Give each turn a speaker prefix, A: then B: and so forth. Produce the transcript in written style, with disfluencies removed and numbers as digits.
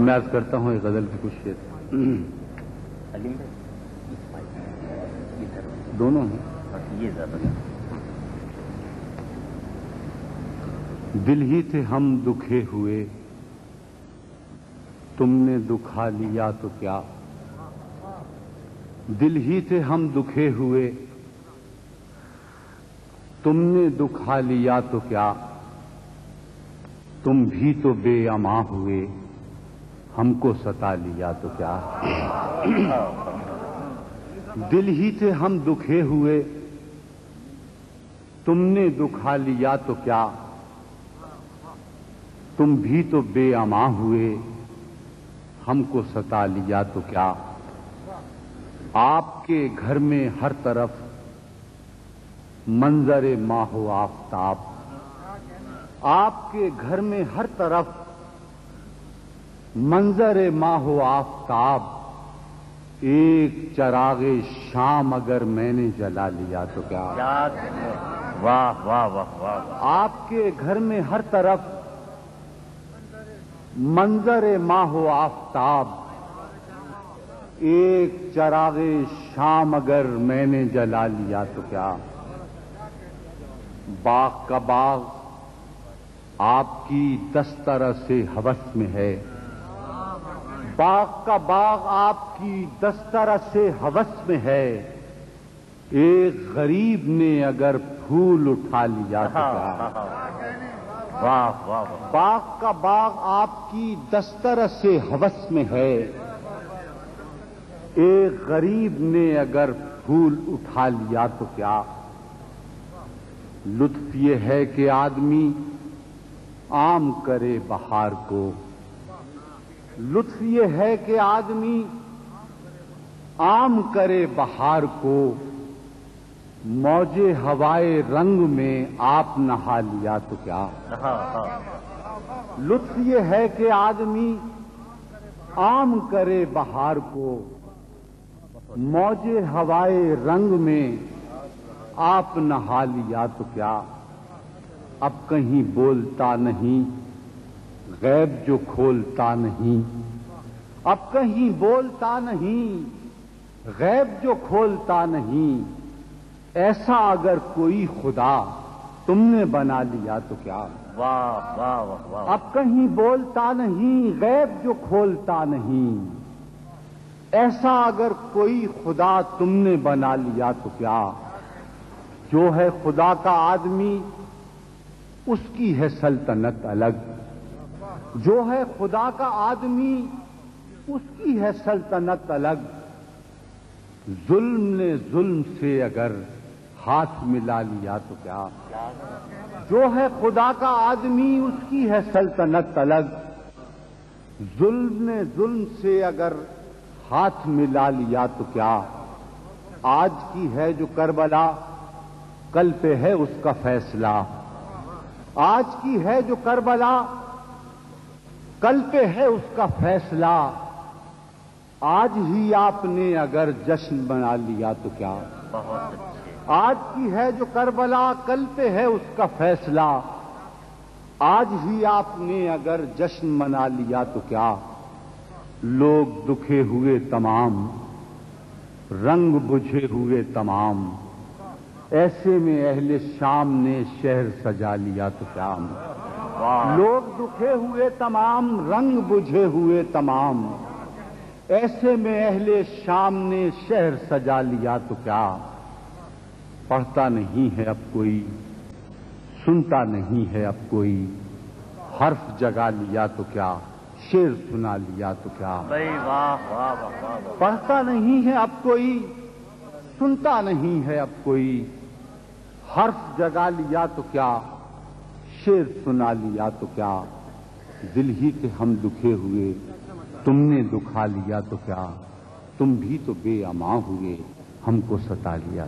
A: میں عرض کرتا ہوں ایک غزل کی کچھ شعر دونوں ہیں.
B: یہ زیادہ
A: دل ہی تھے ہم دکھے ہوئے، تم نے دکھا لیا تو کیا. دل ہی تھے ہم دکھے ہوئے، تم نے دکھا لیا تو کیا. تم بھی تو بے اما ہوئے، ہم کو ستا لیا تو کیا. دل ہی تھے ہم دکھے ہوئے، تم نے دکھا لیا تو کیا. تم بھی تو بے اما ہوئے، ہم کو ستا لیا تو کیا. آپ کے گھر میں ہر طرف منظر ماہ و آفتاب، آپ کے گھر میں ہر طرف منظر ماہ و آفتاب. ایک چراغ شام اگر میں نے جلا لیا تو کیا.
B: واہ واہ واہ واہ.
A: آپ کے گھر میں ہر طرف منظر ماہ و آفتاب. ایک چراغ شام اگر میں نے جلا لیا تو کیا. باغ کا باغ آپ کی دسترس سے ہوس میں ہے، باغ کا باغ آپ کی دسترس سے ہوس میں ہے. ایک غریب نے اگر پھول اٹھا لیا تو کیا.
B: واہ واہ.
A: باغ کا باغ آپ کی دسترس سے ہوس میں ہے. ایک غریب نے اگر پھول اٹھا لیا تو کیا. لطف یہ ہے کہ آدمی عام کرے بہار کو، لطف یہ ہے کہ آدمی عام کرے بہار کو. موجے ہوائے رنگ میں آپ نہا لیا تو کیا. لطف یہ ہے کہ آدمی عام کرے بہار کو. موجے ہوائے رنگ میں آپ نہا لیا تو کیا. اب کہیں بولتا نہیں غیب جو کھولتا نہیں، اب کہیں بولتا نہیں غیب جو کھولتا نہیں. ایسا اگر کوئی خدا تم نے بنا لیا تو کیا.
B: واہ واہ واہ.
A: اب کہیں بولتا نہیں غیب جو کھولتا نہیں. ایسا اگر کوئی خدا تم نے بنا لیا تو کیا. جو ہے خدا کا آدمی اس کی ہے سلطنت الگ، جو ہے خدا کا آدمی اس کی ہے سلطنت الگ. ظلم نے ظلم سے اگر ہاتھ ملا لیا تو کیا. جو ہے خدا کا آدمی اس کی ہے سلطنت الگ. ظلم نے ظلم سے اگر ہاتھ ملا لیا تو کیا. آج کی ہے جو کربلا کل پہ ہے اس کا فیصلہ. آج کی ہے جو کربلا کل پہ ہے اس کا فیصلہ. آج ہی آپ نے اگر جشن بنا لیا تو کیا. آج کی ہے جو کربلا کل پہ ہے اس کا فیصلہ. آج ہی آپ نے اگر جشن منا لیا تو کیا. لوگ دکھے ہوئے تمام، رنگ بجھے ہوئے تمام. ایسے میں اہل شام نے شہر سجا لیا تو کیا. لوگ دکھے ہوئے تمام، رنگ بجھے ہوئے تمام. ایسے میں اہل شام نے شہر سجا لیا تو کیا. پڑھتا نہیں ہے اب کوئی، سنتا نہیں ہے اب کوئی. حرف جگا لیا تو کیا، شعر سنا لیا تو کیا. پڑھتا نہیں ہے اب کوئی، سنتا نہیں ہے اب کوئی. حرف جگا لیا تو کیا، شعر سنا لیا تو کیا. دل ہی تھے ہم دکھے ہوئے، تم نے دکھا لیا تو کیا. تم بھی تو بے اما ہوئے، ہم کو ستا لیا.